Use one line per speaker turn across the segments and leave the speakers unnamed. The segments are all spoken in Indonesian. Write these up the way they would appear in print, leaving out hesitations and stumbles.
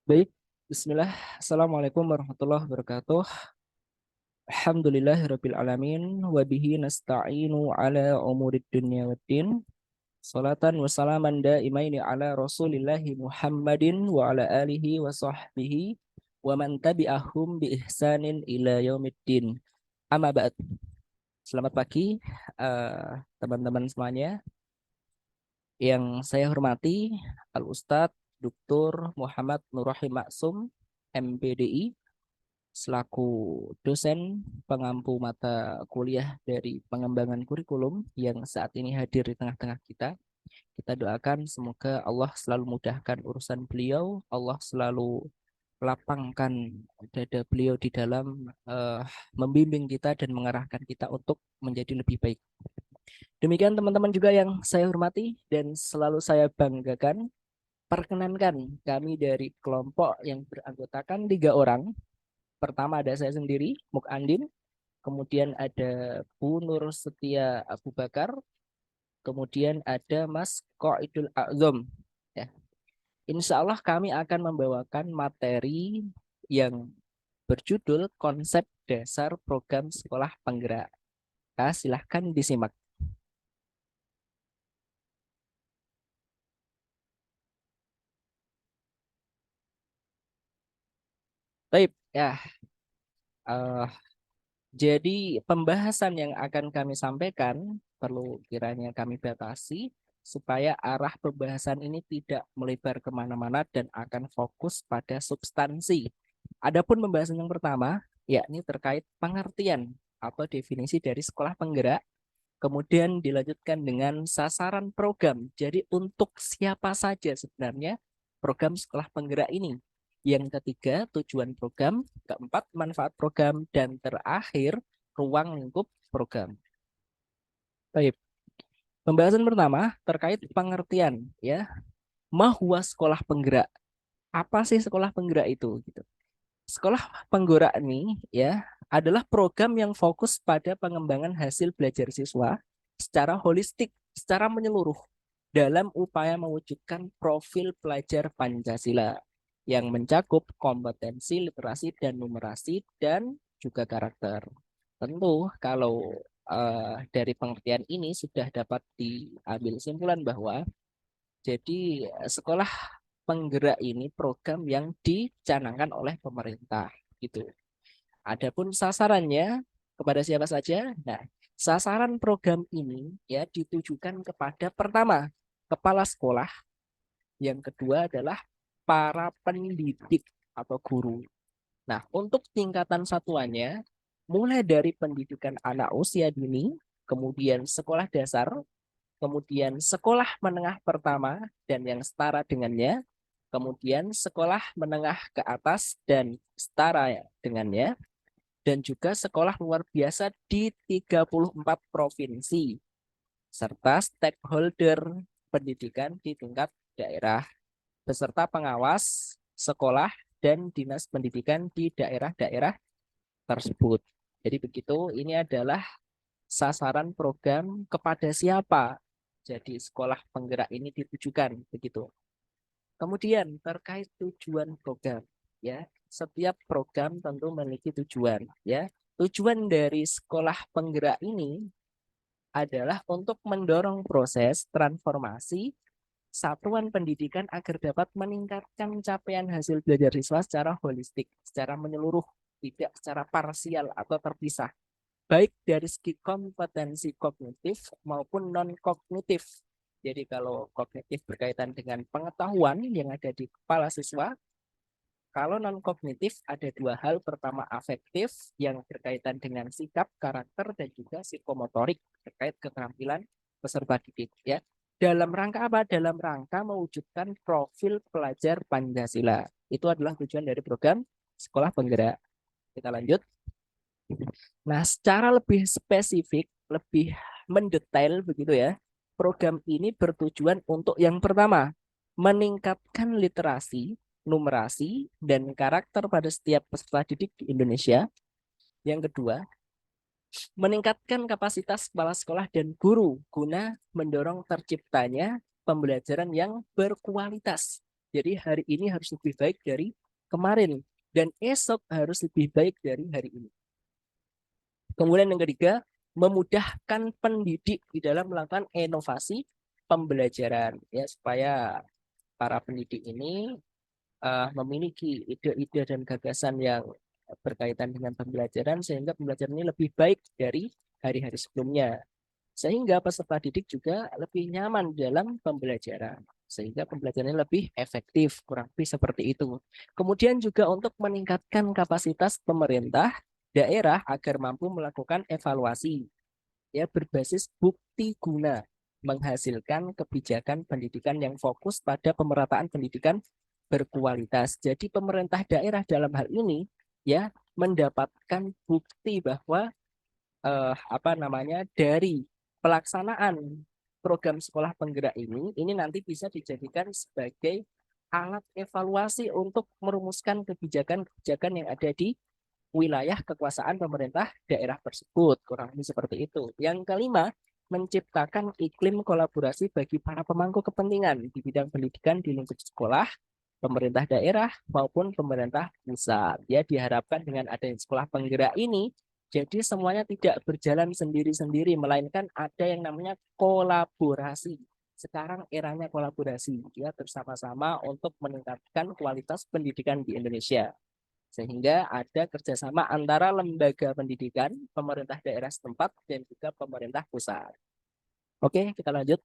Baik, Bismillah. Assalamualaikum warahmatullahi wabarakatuh. Alhamdulillahirabbil alamin wa bihi nasta'inu ala umurid dunya waddin. Salatan wa salaman daimaini ala Rasulillahi Muhammadin wa ala alihi wa sahbihi wa man tabi'ahum bi ihsanin ila yaumiddin. Amma ba'd. Selamat pagi teman-teman semuanya. Yang saya hormati Al-Ustadz Dr. Muhammad Nurrahim Maksum, MPDI, selaku dosen pengampu mata kuliah dari pengembangan kurikulum yang saat ini hadir di tengah-tengah kita. Kita doakan semoga Allah selalu mudahkan urusan beliau, Allah selalu lapangkan dada beliau di dalam membimbing kita dan mengarahkan kita untuk menjadi lebih baik. Demikian teman-teman juga yang saya hormati dan selalu saya banggakan. Perkenankan kami dari kelompok yang beranggotakan 3 orang. Pertama ada saya sendiri, Muk Andin. Kemudian ada Bu Nur Setia Abu Bakar. Kemudian ada Mas Qaidul A'zam. Ya. Insya Allah kami akan membawakan materi yang berjudul konsep dasar program sekolah penggerak. Nah, silahkan disimak. Baik, ya. eh, Jadi pembahasan yang akan kami sampaikan perlu kiranya kami batasi supaya arah pembahasan ini tidak melebar kemana-mana dan akan fokus pada substansi. Adapun pembahasan yang pertama, yakni terkait pengertian atau definisi dari sekolah penggerak, kemudian dilanjutkan dengan sasaran program. Jadi untuk siapa saja sebenarnya program sekolah penggerak ini. Yang ketiga, tujuan program. Keempat, manfaat program. Dan terakhir, ruang lingkup program. Baik. Pembahasan pertama terkait pengertian, ya. Mahua sekolah penggerak. Apa sih sekolah penggerak itu? Gitu. Sekolah penggerak ini ya adalah program yang fokus pada pengembangan hasil belajar siswa secara holistik, secara menyeluruh dalam upaya mewujudkan profil pelajar Pancasila yang mencakup kompetensi literasi dan numerasi dan juga karakter. Tentu kalau dari pengertian ini sudah dapat diambil kesimpulan bahwa jadi sekolah penggerak ini program yang dicanangkan oleh pemerintah gitu. Adapun sasarannya kepada siapa saja? Nah, sasaran program ini ya ditujukan kepada pertama kepala sekolah, yang kedua adalah para pendidik atau guru. Nah, untuk tingkatan satuannya mulai dari pendidikan anak usia dini, kemudian sekolah dasar, kemudian sekolah menengah pertama dan yang setara dengannya, kemudian sekolah menengah ke atas dan setara dengannya, dan juga sekolah luar biasa di 34 provinsi, serta stakeholder pendidikan di tingkat daerah, beserta pengawas sekolah dan dinas pendidikan di daerah-daerah tersebut. Jadi begitu, ini adalah sasaran program kepada siapa. Jadi sekolah penggerak ini ditujukan begitu. Kemudian terkait tujuan program, ya, setiap program tentu memiliki tujuan, ya. Tujuan dari sekolah penggerak ini adalah untuk mendorong proses transformasi satuan pendidikan agar dapat meningkatkan capaian hasil belajar siswa secara holistik, secara menyeluruh, tidak secara parsial atau terpisah, baik dari segi kompetensi kognitif maupun non-kognitif. Jadi kalau kognitif berkaitan dengan pengetahuan yang ada di kepala siswa, kalau non-kognitif ada 2 hal. Pertama afektif yang berkaitan dengan sikap, karakter, dan juga psikomotorik terkait keterampilan peserta didik. Ya. Dalam rangka apa? Dalam rangka mewujudkan profil pelajar Pancasila. Itu adalah tujuan dari program Sekolah Penggerak. Kita lanjut. Nah, secara lebih spesifik, lebih mendetail begitu ya, program ini bertujuan untuk yang pertama, meningkatkan literasi, numerasi, dan karakter pada setiap peserta didik di Indonesia. Yang kedua, meningkatkan kapasitas kepala sekolah dan guru guna mendorong terciptanya pembelajaran yang berkualitas Jadi hari ini harus lebih baik dari kemarin dan esok harus lebih baik dari hari ini. Kemudian yang ketiga, memudahkan pendidik di dalam melakukan inovasi pembelajaran ya supaya para pendidik ini memiliki ide-ide dan gagasan yang berkaitan dengan pembelajaran sehingga pembelajaran ini lebih baik dari hari-hari sebelumnya. Sehingga peserta didik juga lebih nyaman dalam pembelajaran. Sehingga pembelajarannya lebih efektif, kurang lebih seperti itu. Kemudian juga untuk meningkatkan kapasitas pemerintah daerah agar mampu melakukan evaluasi ya berbasis bukti guna menghasilkan kebijakan pendidikan yang fokus pada pemerataan pendidikan berkualitas. Jadi pemerintah daerah dalam hal ini ya mendapatkan bukti bahwa dari pelaksanaan program sekolah penggerak ini nanti bisa dijadikan sebagai alat evaluasi untuk merumuskan kebijakan-kebijakan yang ada di wilayah kekuasaan pemerintah daerah tersebut. Kurang lebih seperti itu. Yang kelima, menciptakan iklim kolaborasi bagi para pemangku kepentingan di bidang pendidikan di lingkup sekolah, pemerintah daerah maupun pemerintah pusat. Ya, diharapkan dengan adanya sekolah penggerak ini, jadi semuanya tidak berjalan sendiri-sendiri, melainkan ada yang namanya kolaborasi. Sekarang eranya kolaborasi, ya bersama-sama untuk meningkatkan kualitas pendidikan di Indonesia. Sehingga ada kerjasama antara lembaga pendidikan, pemerintah daerah setempat, dan juga pemerintah pusat. Oke, kita lanjut.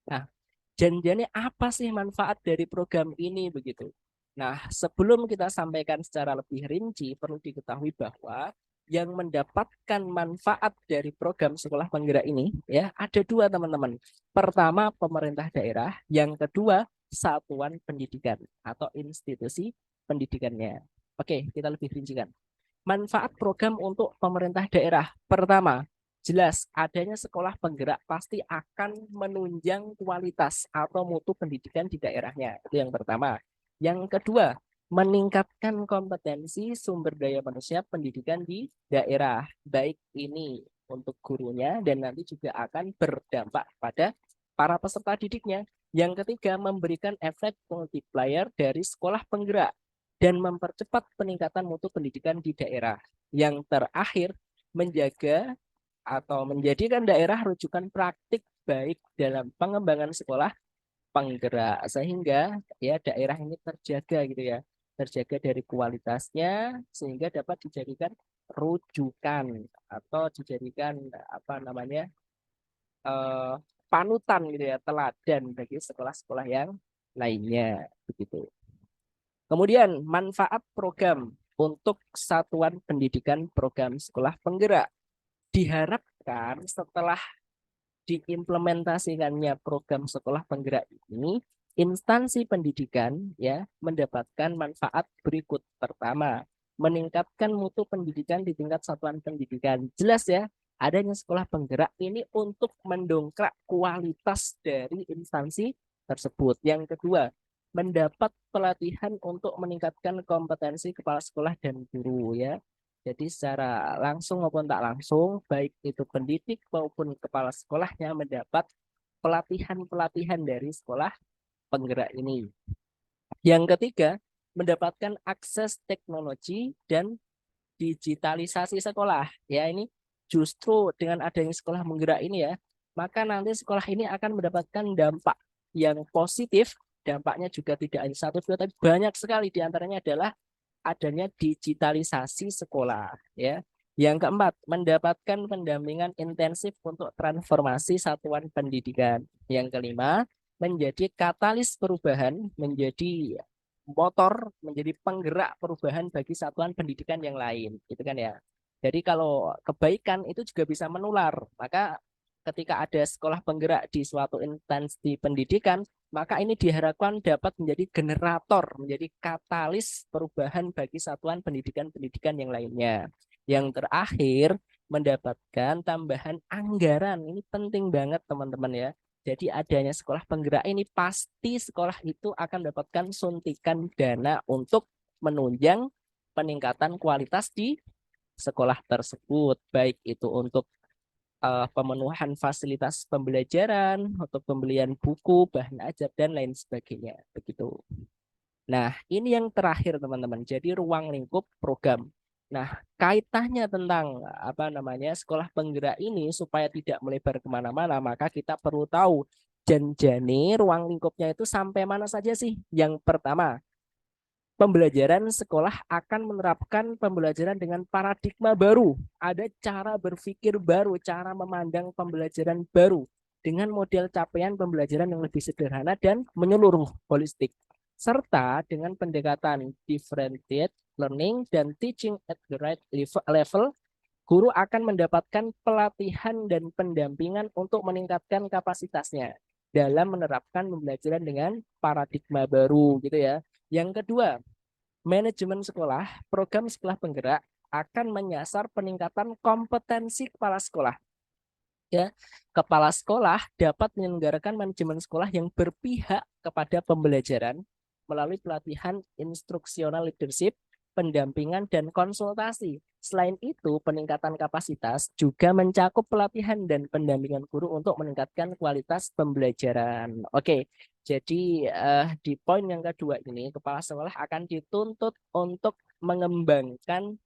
Nah, janjiannya apa sih manfaat dari program ini begitu? Nah, sebelum kita sampaikan secara lebih rinci, perlu diketahui bahwa yang mendapatkan manfaat dari program sekolah penggerak ini ya ada dua teman-teman. Pertama pemerintah daerah, yang kedua satuan pendidikan atau institusi pendidikannya. Oke, kita lebih rincikan. Manfaat program untuk pemerintah daerah. Pertama, jelas adanya sekolah penggerak pasti akan menunjang kualitas atau mutu pendidikan di daerahnya. Itu yang pertama. Yang kedua, meningkatkan kompetensi sumber daya manusia pendidikan di daerah. Baik ini untuk gurunya dan nanti juga akan berdampak pada para peserta didiknya. Yang ketiga, memberikan efek multiplier dari sekolah penggerak dan mempercepat peningkatan mutu pendidikan di daerah. Yang terakhir, menjaga atau menjadikan daerah rujukan praktik baik dalam pengembangan sekolah penggerak sehingga ya daerah ini terjaga gitu ya, terjaga dari kualitasnya sehingga dapat dijadikan rujukan atau dijadikan apa namanya eh, panutan gitu ya, teladan bagi sekolah-sekolah yang lainnya begitu. Kemudian manfaat program untuk satuan pendidikan program sekolah penggerak diharapkan setelah diimplementasikannya program sekolah penggerak ini, instansi pendidikan ya mendapatkan manfaat berikut. Pertama, meningkatkan mutu pendidikan di tingkat satuan pendidikan. Jelas ya, adanya sekolah penggerak ini untuk mendongkrak kualitas dari instansi tersebut. Yang kedua, mendapat pelatihan untuk meningkatkan kompetensi kepala sekolah dan guru ya. Jadi secara langsung maupun tak langsung, baik itu pendidik maupun kepala sekolahnya mendapat pelatihan-pelatihan dari sekolah penggerak ini. Yang ketiga, mendapatkan akses teknologi dan digitalisasi sekolah. Ya, ini justru dengan adanya sekolah penggerak ini ya, maka nanti sekolah ini akan mendapatkan dampak yang positif. Dampaknya juga tidak hanya satu dua, tapi banyak sekali. Di antaranya adalah adanya digitalisasi sekolah ya. Yang keempat, mendapatkan pendampingan intensif untuk transformasi satuan pendidikan. Yang kelima, menjadi katalis perubahan, menjadi motor, menjadi penggerak perubahan bagi satuan pendidikan yang lain, gitu kan ya. Jadi kalau kebaikan itu juga bisa menular, maka ketika ada sekolah penggerak di suatu instansi pendidikan, maka ini diharapkan dapat menjadi generator, menjadi katalis perubahan bagi satuan pendidikan-pendidikan yang lainnya. Yang terakhir, mendapatkan tambahan anggaran. Ini penting banget teman-teman ya. Jadi adanya sekolah penggerak ini pasti sekolah itu akan mendapatkan suntikan dana untuk menunjang peningkatan kualitas di sekolah tersebut. Baik itu untuk pemenuhan fasilitas pembelajaran, untuk pembelian buku, bahan ajar, dan lain sebagainya. Begitu. Nah, ini yang terakhir teman-teman. Jadi ruang lingkup program. Nah, kaitannya tentang apa namanya sekolah penggerak ini supaya tidak melebar kemana-mana, maka kita perlu tahu janjane ruang lingkupnya itu sampai mana saja sih. Yang pertama, pembelajaran sekolah akan menerapkan pembelajaran dengan paradigma baru. Ada cara berpikir baru, cara memandang pembelajaran baru dengan model capaian pembelajaran yang lebih sederhana dan menyeluruh holistik. Serta dengan pendekatan differentiated learning dan teaching at the right level, guru akan mendapatkan pelatihan dan pendampingan untuk meningkatkan kapasitasnya dalam menerapkan pembelajaran dengan paradigma baru gitu ya. Yang kedua, manajemen sekolah, program sekolah penggerak akan menyasar peningkatan kompetensi kepala sekolah. Ya, kepala sekolah dapat menyelenggarakan manajemen sekolah yang berpihak kepada pembelajaran melalui pelatihan instruksional leadership, pendampingan, dan konsultasi. Selain itu, peningkatan kapasitas juga mencakup pelatihan dan pendampingan guru untuk meningkatkan kualitas pembelajaran. Oke, jadi di poin yang kedua ini, kepala sekolah akan dituntut untuk mengembangkan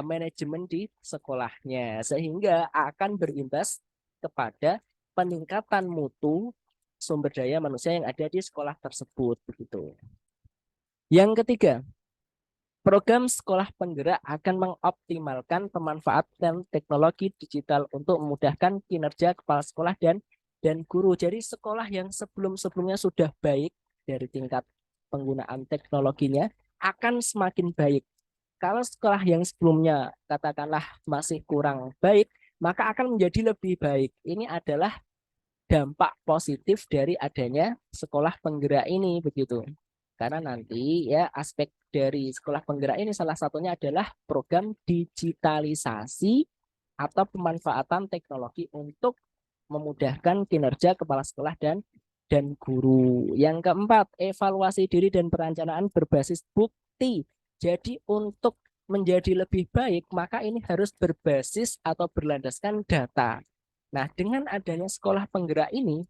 manajemen di sekolahnya, sehingga akan berimbas kepada peningkatan mutu sumber daya manusia yang ada di sekolah tersebut. Begitu. Yang ketiga, program sekolah penggerak akan mengoptimalkan pemanfaatan teknologi digital untuk memudahkan kinerja kepala sekolah dan guru. Jadi sekolah yang sebelum-sebelumnya sudah baik dari tingkat penggunaan teknologinya akan semakin baik. Kalau sekolah yang sebelumnya katakanlah masih kurang baik, maka akan menjadi lebih baik. Ini adalah dampak positif dari adanya sekolah penggerak ini begitu. Karena nanti ya aspek dari sekolah penggerak ini salah satunya adalah program digitalisasi atau pemanfaatan teknologi untuk memudahkan kinerja kepala sekolah dan guru. Yang keempat, evaluasi diri dan perencanaan berbasis bukti. Jadi untuk menjadi lebih baik, maka ini harus berbasis atau berlandaskan data. Nah, dengan adanya sekolah penggerak ini,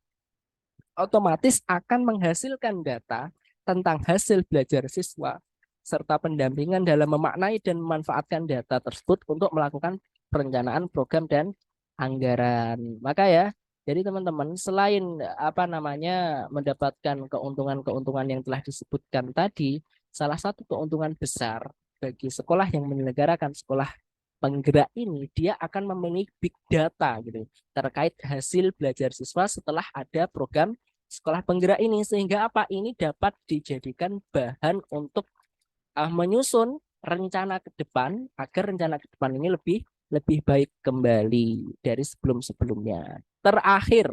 otomatis akan menghasilkan data tentang hasil belajar siswa serta pendampingan dalam memaknai dan memanfaatkan data tersebut untuk melakukan perencanaan program dan anggaran. Maka ya, jadi teman-teman selain apa namanya mendapatkan keuntungan-keuntungan yang telah disebutkan tadi, salah satu keuntungan besar bagi sekolah yang menyelenggarakan sekolah penggerak ini, dia akan memiliki big data gitu terkait hasil belajar siswa setelah ada program sekolah penggerak ini, sehingga apa ini dapat dijadikan bahan untuk menyusun rencana ke depan agar rencana ke depan ini lebih lebih baik kembali dari sebelum-sebelumnya. Terakhir,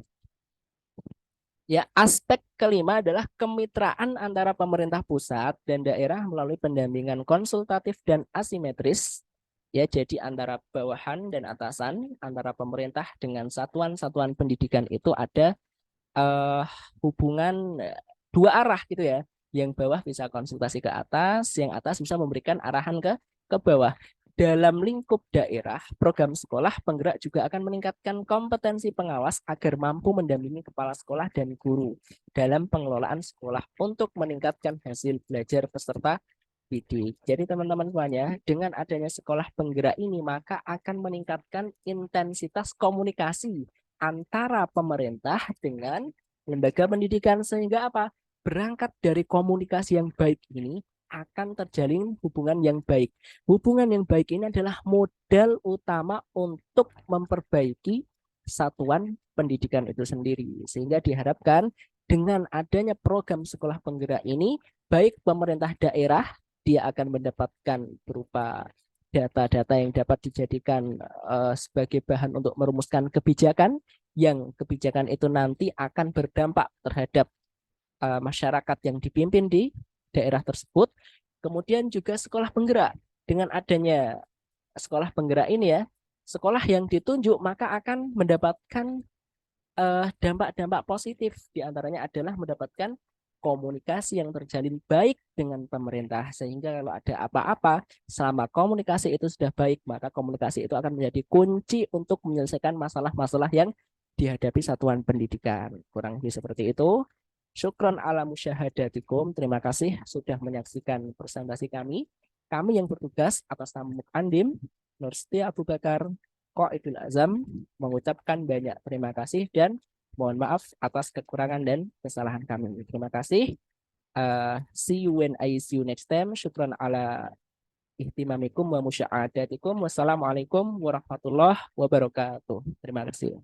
ya aspek kelima adalah kemitraan antara pemerintah pusat dan daerah melalui pendampingan konsultatif dan asimetris. Ya, jadi antara bawahan dan atasan, antara pemerintah dengan satuan-satuan pendidikan itu ada eh, hubungan dua arah gitu ya. Yang bawah bisa konsultasi ke atas, yang atas bisa memberikan arahan ke bawah. Dalam lingkup daerah, program sekolah penggerak juga akan meningkatkan kompetensi pengawas agar mampu mendampingi kepala sekolah dan guru dalam pengelolaan sekolah untuk meningkatkan hasil belajar peserta didik. Jadi teman-teman semuanya, dengan adanya sekolah penggerak ini maka akan meningkatkan intensitas komunikasi antara pemerintah dengan lembaga pendidikan, sehingga apa? Berangkat dari komunikasi yang baik ini akan terjalin hubungan yang baik. Hubungan yang baik ini adalah modal utama untuk memperbaiki satuan pendidikan itu sendiri. Sehingga diharapkan dengan adanya program sekolah penggerak ini, baik pemerintah daerah dia akan mendapatkan berupa data-data yang dapat dijadikan sebagai bahan untuk merumuskan kebijakan, yang kebijakan itu nanti akan berdampak terhadap masyarakat yang dipimpin di daerah tersebut. Kemudian juga sekolah penggerak. Dengan adanya sekolah penggerak ini ya, sekolah yang ditunjuk maka akan mendapatkan dampak-dampak positif. Di antaranya adalah mendapatkan komunikasi yang terjalin baik dengan pemerintah. Sehingga kalau ada apa-apa, selama komunikasi itu sudah baik, maka komunikasi itu akan menjadi kunci untuk menyelesaikan masalah-masalah yang dihadapi satuan pendidikan. Kurang lebih seperti itu. Syukron ala musyahadatikum. Terima kasih sudah menyaksikan presentasi kami. Kami yang bertugas atas nama Mukandim, Nursetia Abu Bakar, Qaidul Azam, mengucapkan banyak terima kasih dan mohon maaf atas kekurangan dan kesalahan kami. Terima kasih. See you when I see you next time. Syukran ala ihtimamikum wa musya'adatikum. Wassalamualaikum warahmatullahi wabarakatuh. Terima kasih.